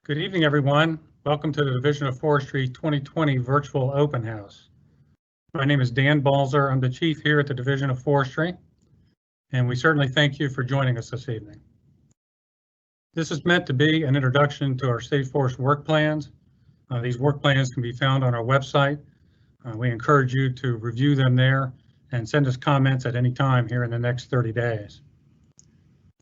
Good evening, everyone. Welcome to the Division of Forestry 2020 Virtual Open House. My name is Dan Balzer. I'm the Chief here at the Division of Forestry, and we certainly thank you for joining us this evening. This is meant to be an introduction to our state forest work plans. These work plans can be found on our website. We encourage you to review them there and send us comments at any time here in the next 30 days.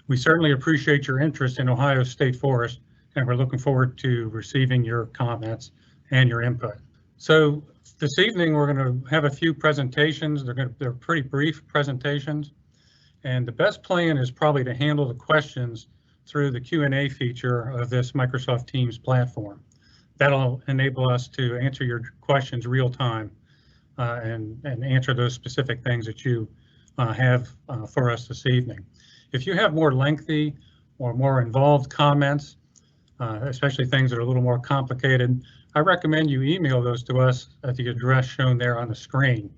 We certainly appreciate your interest in Ohio State Forest, and we're looking forward to receiving your comments and your input. So this evening, we're going to have a few presentations. They're pretty brief presentations. And the best plan is probably to handle the questions through the Q&A feature of this Microsoft Teams platform. That'll enable us to answer your questions real time and answer those specific things that you have for us this evening. If you have more lengthy or more involved comments, especially things that are a little more complicated, I recommend you email those to us at the address shown there on the screen.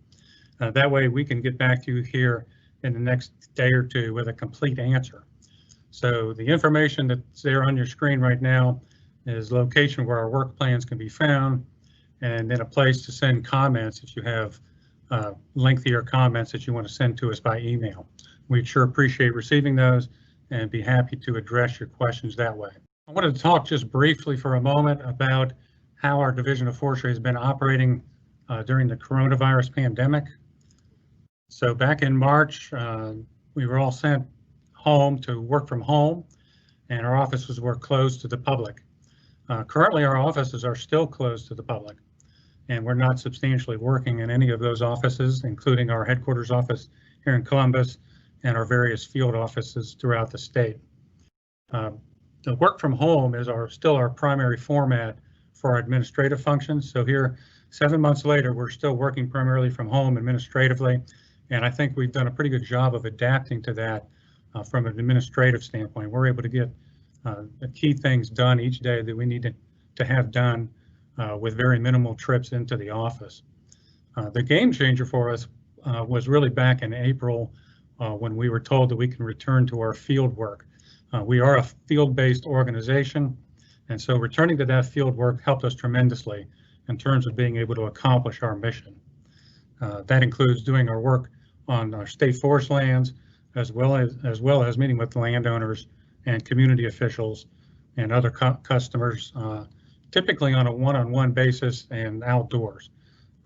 That way we can get back to you here in the next day or two with a complete answer. So the information that's there on your screen right now is location where our work plans can be found, and then a place to send comments if you have lengthier comments that you want to send to us by email. We'd sure appreciate receiving those and be happy to address your questions that way. I wanted to talk just briefly for a moment about how our Division of Forestry has been operating during the coronavirus pandemic. So back in March, we were all sent home to work from home, and our offices were closed to the public. Currently, our offices are still closed to the public, and we're not substantially working in any of those offices, including our headquarters office here in Columbus and our various field offices throughout the state. The work from home is still our primary format for our administrative functions. So here, 7 months later, we're still working primarily from home administratively. And I think we've done a pretty good job of adapting to that from an administrative standpoint. We're able to get the key things done each day that we need to have done with very minimal trips into the office. The game changer for us was really back in April when we were told that we can return to our field work. We are a field-based organization, and so returning to that field work helped us tremendously in terms of being able to accomplish our mission. That includes doing our work on our state forest lands, as well as meeting with landowners and community officials and other customers, typically on a one-on-one basis and outdoors.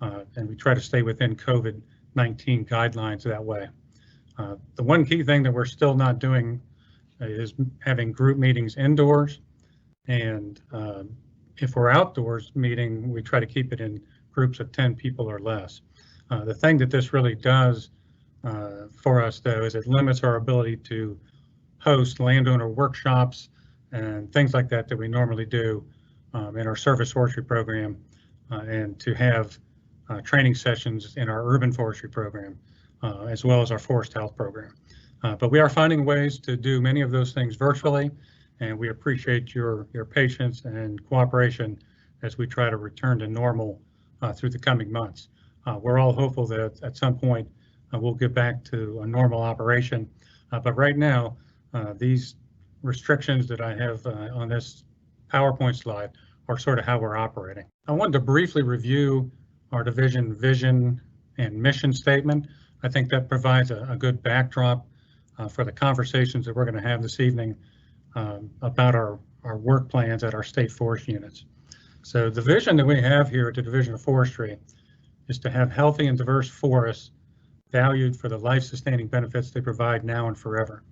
And we try to stay within COVID-19 guidelines that way. The one key thing that we're still not doing is having group meetings indoors, and if we're outdoors meeting, we try to keep it in groups of 10 people or less. The thing that this really does for us, though, is it limits our ability to host landowner workshops and things like that we normally do in our service forestry program, and to have training sessions in our urban forestry program, as well as our forest health program. But we are finding ways to do many of those things virtually, and we appreciate your patience and cooperation as we try to return to normal through the coming months. We're all hopeful that at some point we'll get back to a normal operation, but right now these restrictions that I have on this PowerPoint slide are sort of how we're operating. I wanted to briefly review our division vision and mission statement. I think that provides a good backdrop for the conversations that we're going to have this evening about our work plans at our state forest units. So the vision that we have here at the Division of Forestry is to have healthy and diverse forests valued for the life-sustaining benefits they provide now and forever.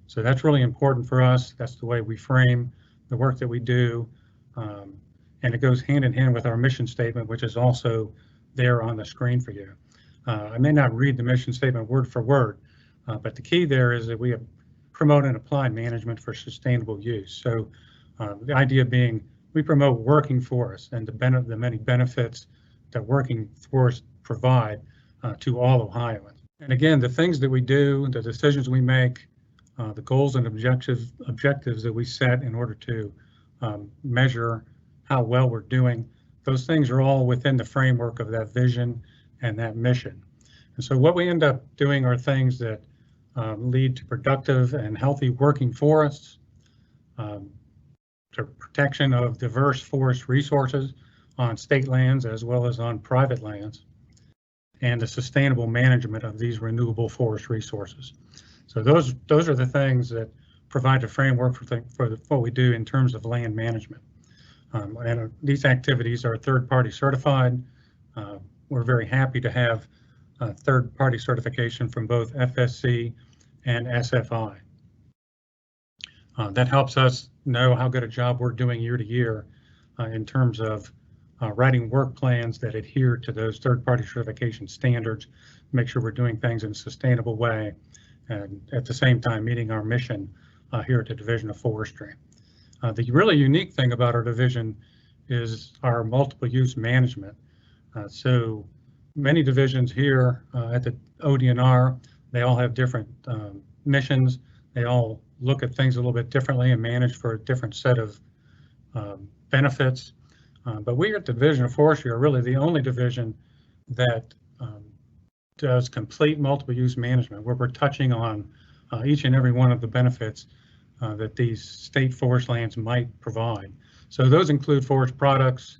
So that's really important for us. That's the way we frame the work that we do. And it goes hand in hand with our mission statement, which is also there on the screen for you. I may not read the mission statement word for word, but the key there is that we promote and apply management for sustainable use. So the idea being we promote working forests and the many benefits that working forests provide to all Ohioans. And again, the things that we do, the decisions we make, the goals and objectives that we set in order to measure how well we're doing, those things are all within the framework of that vision and that mission. And so what we end up doing are things that lead to productive and healthy working forests, the protection of diverse forest resources on state lands as well as on private lands, and the sustainable management of these renewable forest resources. So those are the things that provide a framework for what we do in terms of land management. And these activities are third-party certified. We're very happy to have third-party certification from both FSC and SFI. That helps us know how good a job we're doing year to year in terms of writing work plans that adhere to those third-party certification standards, make sure we're doing things in a sustainable way, and at the same time meeting our mission here at the Division of Forestry. The really unique thing about our division is our multiple use management. So many divisions here at the ODNR, they all have different missions. They all look at things a little bit differently and manage for a different set of benefits. But we at the Division of Forestry are really the only division that does complete multiple use management, where we're touching on each and every one of the benefits that these state forest lands might provide. So those include forest products,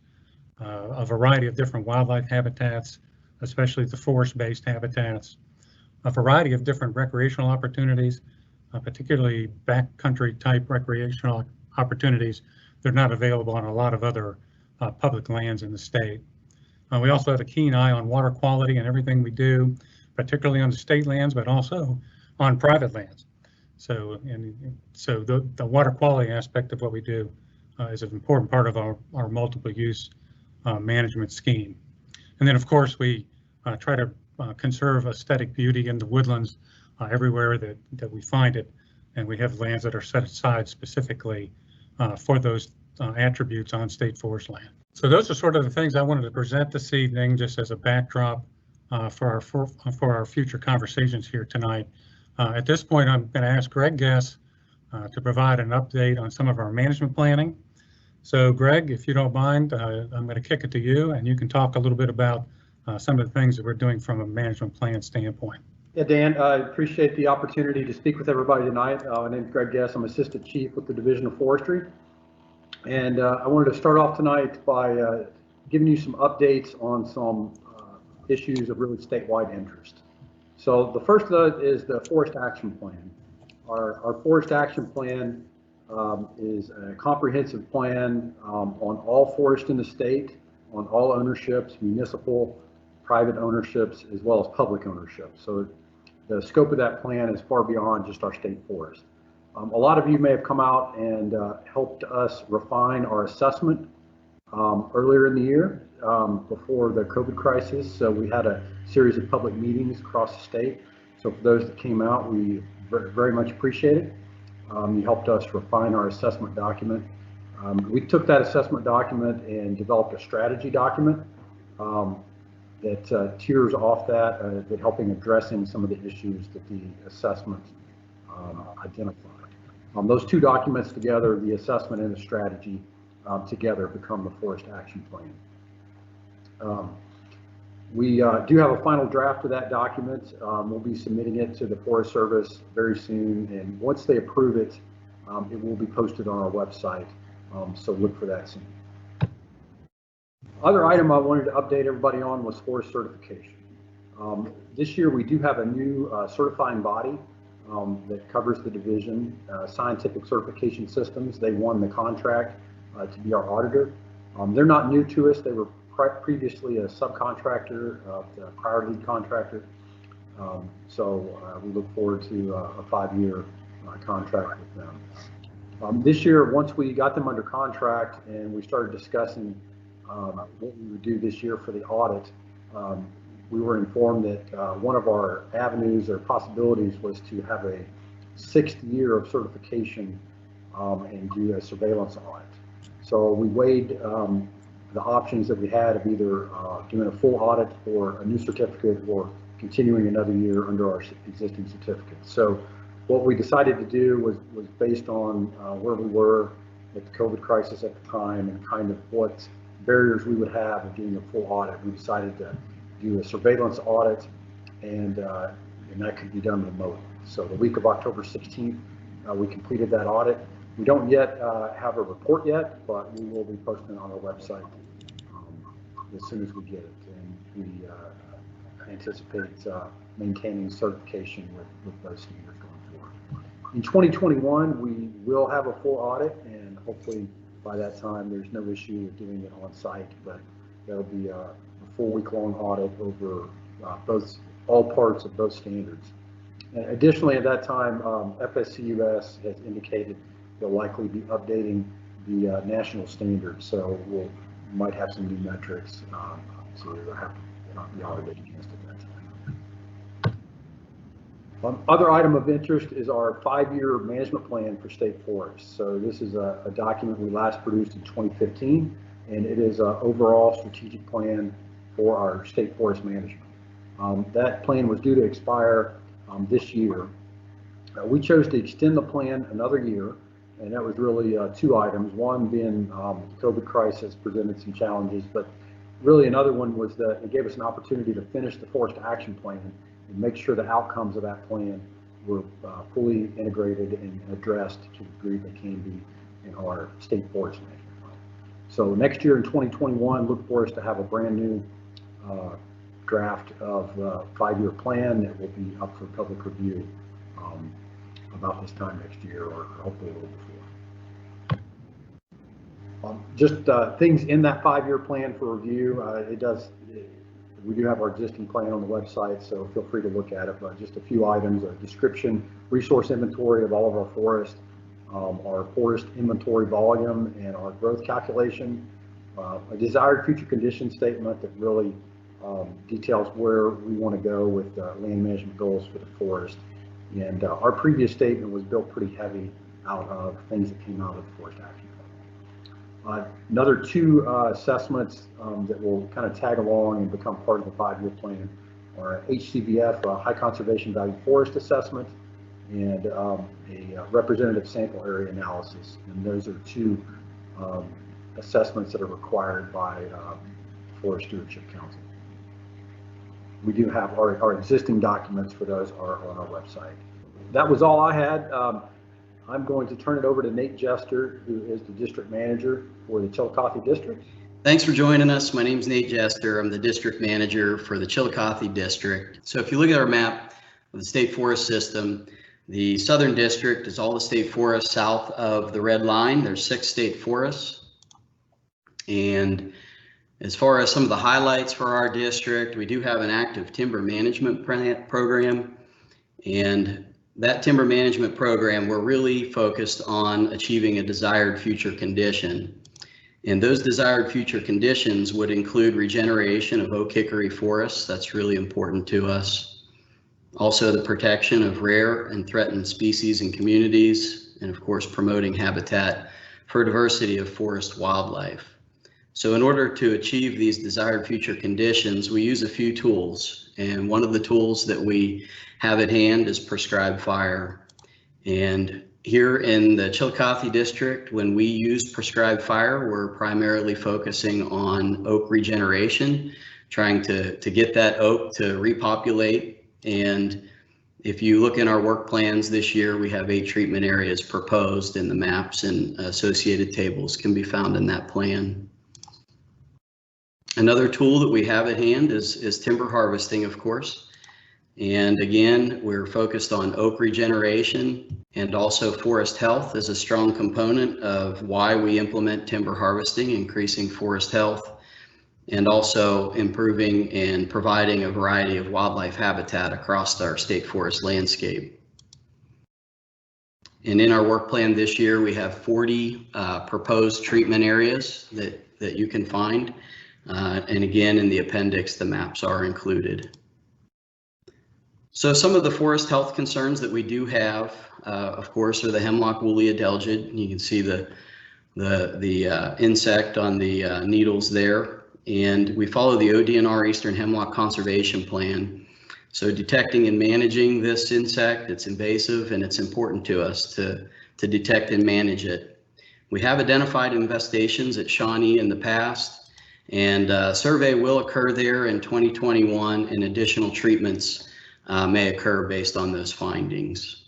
a variety of different wildlife habitats, especially the forest-based habitats, a variety of different recreational opportunities, particularly backcountry type recreational opportunities. They're not available on a lot of other public lands in the state. We also have a keen eye on water quality and everything we do, particularly on the state lands, but also on private lands. So the water quality aspect of what we do is an important part of our multiple use management scheme. And then of course we try to conserve aesthetic beauty in the woodlands everywhere that we find it, and we have lands that are set aside specifically for those attributes on state forest land. So those are sort of the things I wanted to present this evening, just as a backdrop for our future conversations here tonight. At this point, I'm going to ask Greg Guess to provide an update on some of our management planning. So Greg, if you don't mind, I'm going to kick it to you, and you can talk a little bit about some of the things that we're doing from a management plan standpoint. Yeah, Dan, I appreciate the opportunity to speak with everybody tonight. My name is Greg Guess. I'm Assistant Chief with the Division of Forestry. And I wanted to start off tonight by giving you some updates on some issues of really statewide interest. So the first is the Forest Action Plan. Our Forest Action Plan is a comprehensive plan on all forest in the state, on all ownerships, municipal, private ownerships, as well as public ownership. So the scope of that plan is far beyond just our state forest. A lot of you may have come out and helped us refine our assessment earlier in the year before the COVID crisis. So we had a series of public meetings across the state. So for those that came out, we very much appreciate it. You helped us refine our assessment document. We took that assessment document and developed a strategy document that tiers off that, helping addressing some of the issues that the assessment identified. Those two documents together, the assessment and the strategy together, become the Forest Action Plan. We do have a final draft of that document. We'll be submitting it to the Forest Service very soon, and once they approve it, it will be posted on our website, so look for that soon. Other item I wanted to update everybody on was forest certification. This year we do have a new certifying body that covers the division, Scientific Certification Systems. They won the contract to be our auditor. They're not new to us. They were previously a subcontractor of the prior lead contractor. So we look forward to a 5-year contract with them. This year, once we got them under contract and we started discussing what we would do this year for the audit, we were informed that one of our avenues or possibilities was to have a 6th year of certification and do a surveillance audit. So we weighed the options that we had of either doing a full audit for a new certificate or continuing another year under our existing certificate. So what we decided to do was based on where we were at the COVID crisis at the time and kind of what barriers we would have of doing a full audit. We decided to do a surveillance audit, and that could be done remotely. So the week of October 16th, we completed that audit. We don't yet have a report yet, but we will be posting on our website as soon as we get it. And we anticipate maintaining certification with those standards going forward. In 2021, we will have a full audit, and hopefully by that time there's no issue with doing it on site, but there'll be a full week-long audit over all parts of both standards. And additionally, at that time, FSCUS has indicated they'll likely be updating the national standards, so we might have some new metrics, so we'll have to be audited against at that time. Other item of interest is our 5-year management plan for state forests. So this is a document we last produced in 2015, and it is an overall strategic plan for our state forest management. That plan was due to expire this year. We chose to extend the plan another year, and that was really 2 items. One being the COVID crisis presented some challenges, but really another one was that it gave us an opportunity to finish the forest action plan and make sure the outcomes of that plan were fully integrated and addressed to the degree they can be in our state forest management plan. So next year in 2021, look for us to have a brand new draft of the 5-year plan that will be up for public review about this time next year, or hopefully a little before. Just things in that 5-year plan for review. We do have our existing plan on the website, so feel free to look at it, but just a few items: a description, resource inventory of all of our forests, our forest inventory volume and our growth calculation, a desired future condition statement that really details where we want to go with land management goals for the forest. And our previous statement was built pretty heavy out of things that came out of the forest action plan. Another 2 assessments that will kind of tag along and become part of the 5-year plan are HCVF, High Conservation Value Forest Assessment, and a representative sample area analysis. And those are 2 assessments that are required by Forest Stewardship Council. We do have our existing documents for those are on our website. That was all I had. I'm going to turn it over to Nate Jester, who is the district manager for the Chillicothe district. Thanks for joining us. My name is Nate Jester. I'm the district manager for the Chillicothe district. So if you look at our map of the state forest system, the southern district is all the state forests south of the red line. There's 6 state forests. And as far as some of the highlights for our district, we do have an active timber management program. And that timber management program, we're really focused on achieving a desired future condition. And those desired future conditions would include regeneration of oak hickory forests. That's really important to us. Also the protection of rare and threatened species and communities, and of course promoting habitat for diversity of forest wildlife. So in order to achieve these desired future conditions, we use a few tools. And one of the tools that we have at hand is prescribed fire. And here in the Chillicothe district, when we use prescribed fire, we're primarily focusing on oak regeneration, trying to get that oak to repopulate. And if you look in our work plans this year, we have 8 treatment areas proposed, and the maps and associated tables can be found in that plan. Another tool that we have at hand is timber harvesting, of course. And again, we're focused on oak regeneration, and also forest health is a strong component of why we implement timber harvesting, increasing forest health, and also improving and providing a variety of wildlife habitat across our state forest landscape. And in our work plan this year, we have 40 proposed treatment areas that you can find. And again, in the appendix, the maps are included. So some of the forest health concerns that we do have, of course, are the hemlock woolly adelgid. You can see the insect on the needles there. And we follow the OhioDNR Eastern Hemlock Conservation Plan. So detecting and managing this insect, it's invasive, and it's important to us to detect and manage it. We have identified infestations at Shawnee in the past, and a survey will occur there in 2021, and additional treatments may occur based on those findings.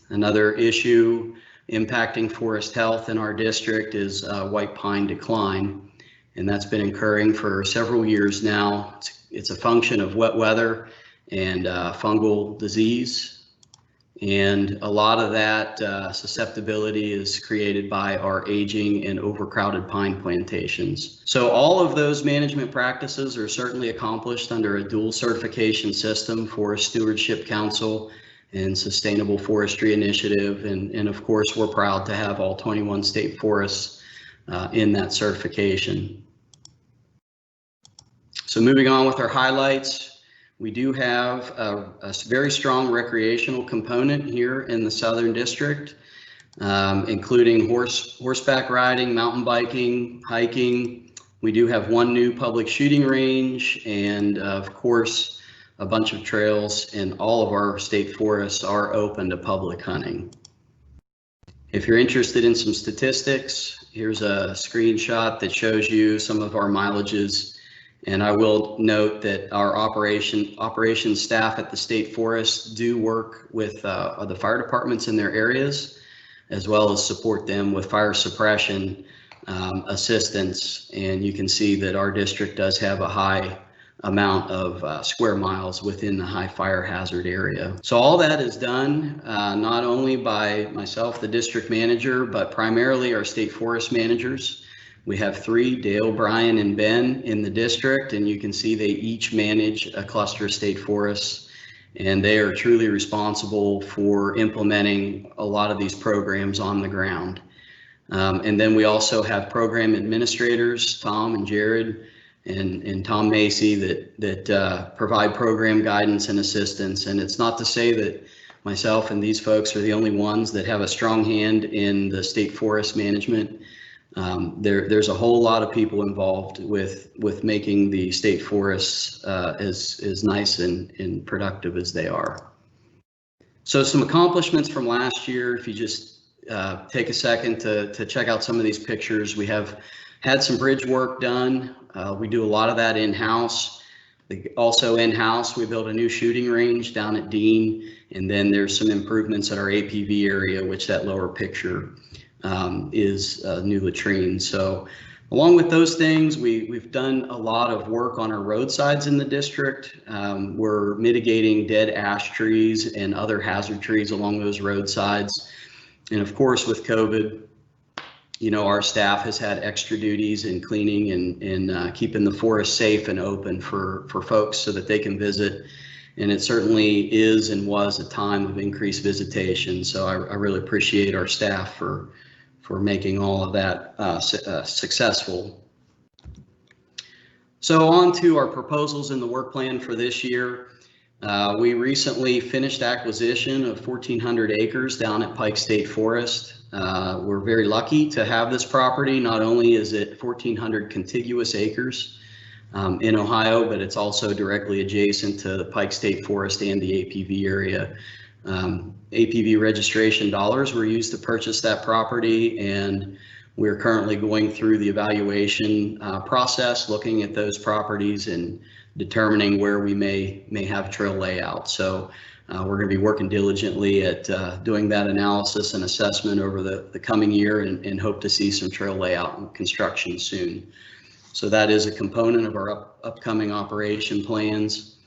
Another issue impacting forest health in our district is white pine decline, and that's been occurring for several years now. It's a function of wet weather and fungal disease. And a lot of that susceptibility is created by our aging and overcrowded pine plantations. So all of those management practices are certainly accomplished under a dual certification system, Forest Stewardship Council and Sustainable Forestry Initiative. And of course, we're proud to have all 21 state forests in that certification. So moving on with our highlights. We do have a very strong recreational component here in the Southern District, including horseback riding, mountain biking, hiking. We do have one new public shooting range, and of course, a bunch of trails, and all of our state forests are open to public hunting. If you're interested in some statistics, here's a screenshot that shows you some of our mileages. And I will note that our operations staff at the state forest do work with the fire departments in their areas, as well as support them with fire suppression assistance. And you can see that our district does have a high amount of square miles within the high fire hazard area. So all that is done not only by myself, the district manager, but primarily our state forest managers. We have 3, Dale, Brian, and Ben in the district, and you can see they each manage a cluster of state forests, and they are truly responsible for implementing a lot of these programs on the ground. And then we also have program administrators, Tom and Jared and Tom Macy, that provide program guidance and assistance. And it's not to say that myself and these folks are the only ones that have a strong hand in the state forest management. There's a whole lot of people involved with making the state forests as nice and productive as they are. So some accomplishments from last year, if you just take a second to check out some of these pictures. We have had some bridge work done. We do a lot of that in-house. Also in-house, we built a new shooting range down at Dean, and then there's some improvements at our APV area, which that lower picture is new latrine. So along with those things, we've done a lot of work on our roadsides in the district. We're mitigating dead ash trees and other hazard trees along those roadsides. And of course, with COVID, you know, our staff has had extra duties in cleaning and keeping the forest safe and open for folks so that they can visit. And it certainly is and was a time of increased visitation. So I really appreciate our staff for making all of that successful. So on to our proposals in the work plan for this year. We recently finished acquisition of 1,400 acres down at Pike State Forest. We're very lucky to have this property. Not only is it 1,400 contiguous acres in Ohio, but it's also directly adjacent to the Pike State Forest and the APV area. APV registration dollars were used to purchase that property, and we're currently going through the evaluation process, looking at those properties and determining where we may have trail layout. So we're going to be working diligently at doing that analysis and assessment over the coming year, and hope to see some trail layout and construction soon. So that is a component of our upcoming operation plans.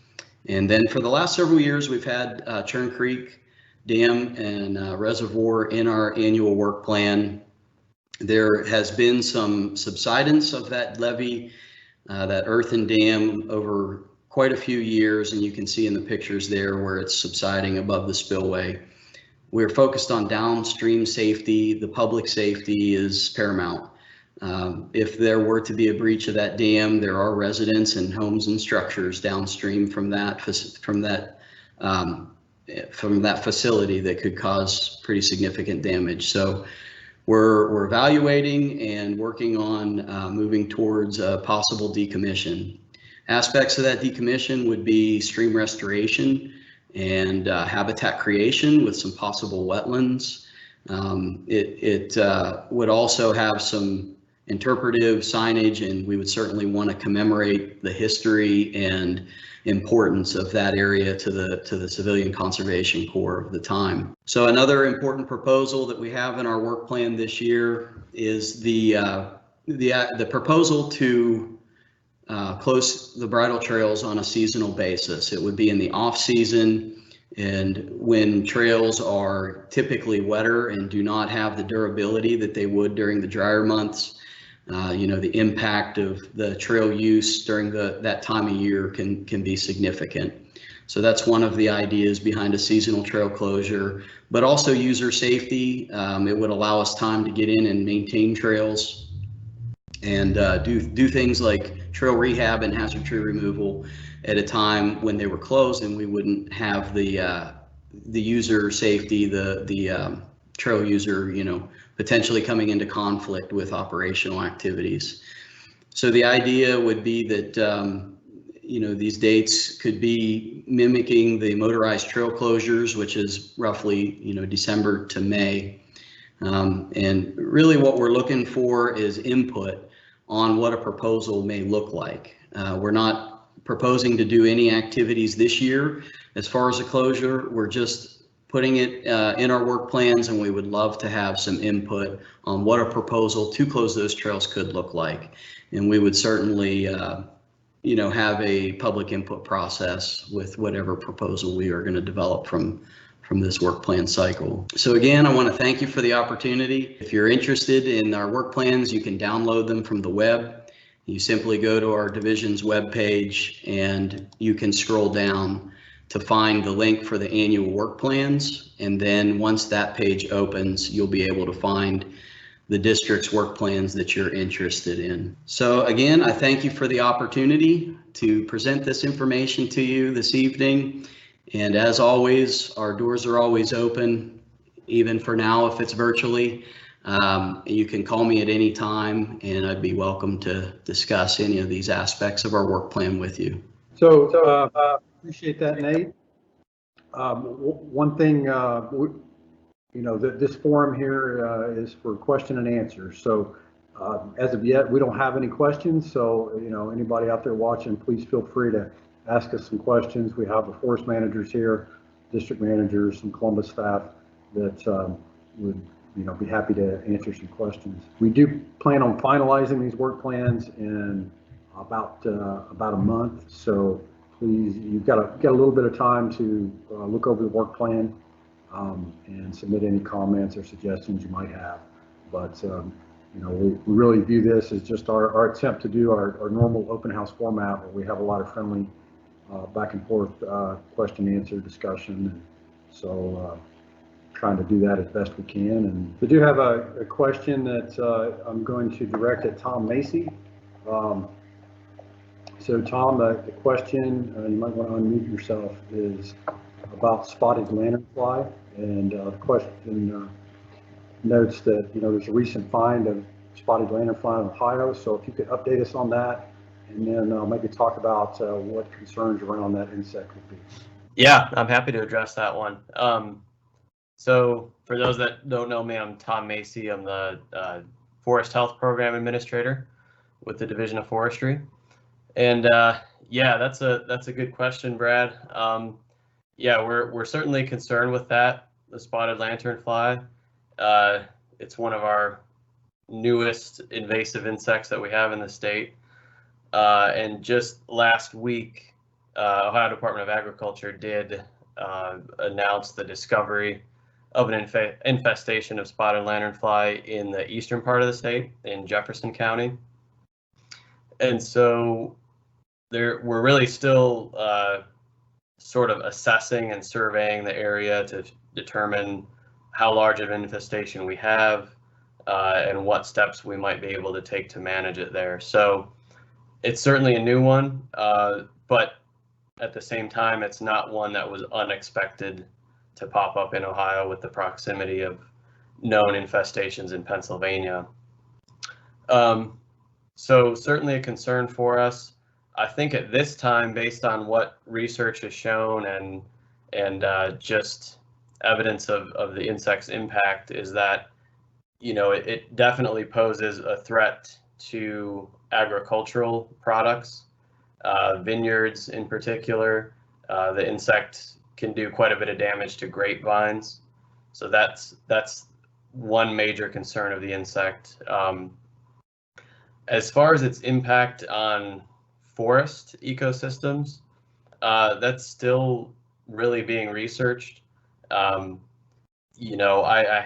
And then for the last several years, we've had Churn Creek Dam and Reservoir in our annual work plan. There has been some subsidence of that levee, that earthen dam, over quite a few years, and you can see in the pictures there where it's subsiding above the spillway. We're focused on downstream safety. The public safety is paramount. If there were to be a breach of that dam, there are residents and homes and structures downstream from that facility that could cause pretty significant damage. So we're evaluating and working on moving towards a possible decommission. Aspects of that decommission would be stream restoration and habitat creation with some possible wetlands. It would also have some interpretive signage, and we would certainly want to commemorate the history and importance of that area to the Civilian Conservation Corps of the time. So another important proposal that we have in our work plan this year is the proposal to close the bridle trails on a seasonal basis. It would be in the off season, and when trails are typically wetter and do not have the durability that they would during the drier months. The impact of the trail use during that time of year can be significant. So that's one of the ideas behind a seasonal trail closure, but also user safety. It would allow us time to get in and maintain trails and do things like trail rehab and hazard tree removal at a time when they were closed, and we wouldn't have the user safety, the trail user, potentially coming into conflict with operational activities. So the idea would be that these dates could be mimicking the motorized trail closures, which is roughly December to May. And really what we're looking for is input on what a proposal may look like. We're not proposing to do any activities this year as far as a closure. We're just putting it in our work plans, and we would love to have some input on what a proposal to close those trails could look like. And we would certainly have a public input process with whatever proposal we are going to develop from this work plan cycle. So again, I want to thank you for the opportunity. If you're interested in our work plans, you can download them from the web. You simply go to our division's webpage and you can scroll down to find the link for the annual work plans. And then once that page opens, you'll be able to find the district's work plans that you're interested in. So again, I thank you for the opportunity to present this information to you this evening. And as always, our doors are always open, even for now if it's virtually. You can call me at any time, and I'd be welcome to discuss any of these aspects of our work plan with you. So appreciate that, Nate. One thing, this forum here is for question and answer. So as of yet, we don't have any questions. So, anybody out there watching, please feel free to ask us some questions. We have the forest managers here, district managers, some Columbus staff that would be happy to answer some questions. We do plan on finalizing these work plans in about a month. So please, you've got a little bit of time to look over the work plan and submit any comments or suggestions you might have. But we really view this as just our attempt to do our normal open house format, where we have a lot of friendly back and forth question answer discussion. So trying to do that as best we can. And we do have a question that I'm going to direct at Tom Macy. So Tom, the question, you might want to unmute yourself, is about spotted lanternfly. And the question notes that there's a recent find of spotted lanternfly in Ohio. So if you could update us on that, and then maybe talk about what concerns around that insect would be. Yeah, I'm happy to address that one. So for those that don't know me, I'm Tom Macy. I'm the Forest Health Program Administrator with the Division of Forestry. And yeah, that's a good question, Brad. Yeah, we're certainly concerned with that, the spotted lanternfly. It's one of our newest invasive insects that we have in the state. And just last week, Ohio Department of Agriculture did announce the discovery of an infestation of spotted lanternfly in the eastern part of the state, in Jefferson County. And so we're really still sort of assessing and surveying the area to determine how large of an infestation we have and what steps we might be able to take to manage it there. So it's certainly a new one, but at the same time, it's not one that was unexpected to pop up in Ohio with the proximity of known infestations in Pennsylvania. So certainly a concern for us. I think at this time, based on what research has shown and just evidence of the insect's impact, is that it definitely poses a threat to agricultural products, vineyards in particular. The insect can do quite a bit of damage to grapevines. So that's one major concern of the insect. As far as its impact on forest ecosystems, that's still really being researched. I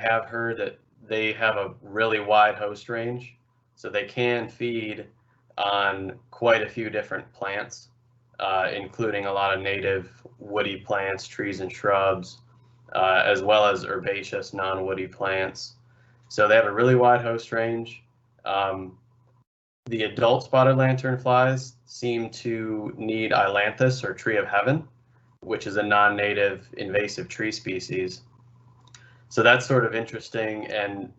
have heard that they have a really wide host range, so they can feed on quite a few different plants, including a lot of native woody plants, trees and shrubs, as well as herbaceous non-woody plants. So they have a really wide host range. The adult spotted lanternflies seem to need ailanthus or tree of heaven, which is a non-native invasive tree species. So that's sort of interesting, and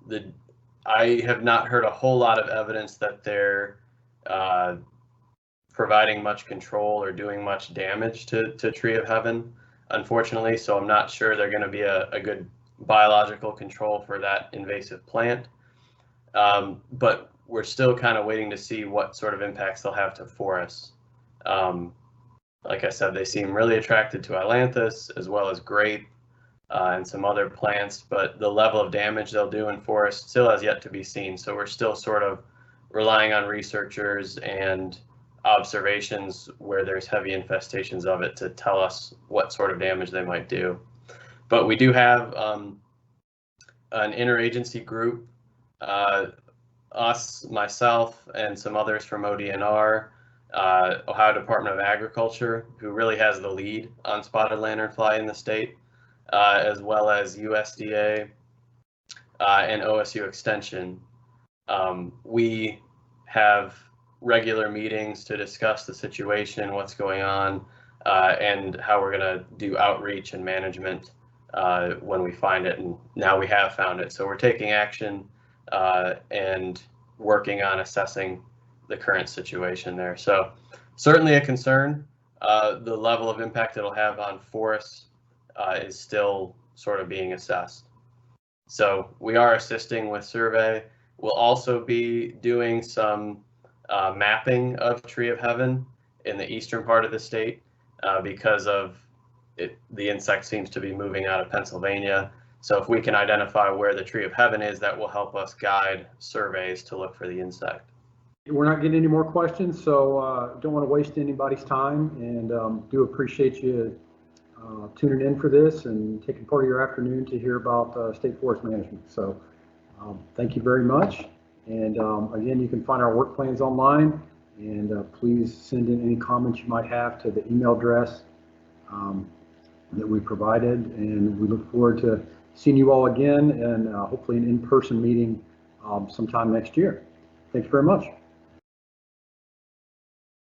I have not heard a whole lot of evidence that they're providing much control or doing much damage to tree of heaven, unfortunately. So I'm not sure they're going to be a good biological control for that invasive plant. But we're still kind of waiting to see what sort of impacts they'll have to forests. Like I said, they seem really attracted to ailanthus as well as grape and some other plants, but the level of damage they'll do in forests still has yet to be seen. So we're still sort of relying on researchers and observations where there's heavy infestations of it to tell us what sort of damage they might do. But we do have an interagency group, us, myself, and some others from ODNR, Ohio Department of Agriculture, who really has the lead on spotted lanternfly in the state, as well as USDA and OSU Extension. We have regular meetings to discuss the situation, what's going on, and how we're going to do outreach and management when we find it. And now we have found it. So we're taking action and working on assessing the current situation there. So certainly a concern. The level of impact it'll have on forests is still sort of being assessed. So we are assisting with survey. We'll also be doing some mapping of tree of heaven in the eastern part of the state because of the insect seems to be moving out of Pennsylvania. So if we can identify where the tree of heaven is, that will help us guide surveys to look for the insect. We're not getting any more questions, so don't want to waste anybody's time, and do appreciate you tuning in for this and taking part of your afternoon to hear about state forest management. So thank you very much. And again, you can find our work plans online, and please send in any comments you might have to the email address that we provided. And we look forward to seeing you all again, and hopefully an in-person meeting sometime next year. Thanks very much.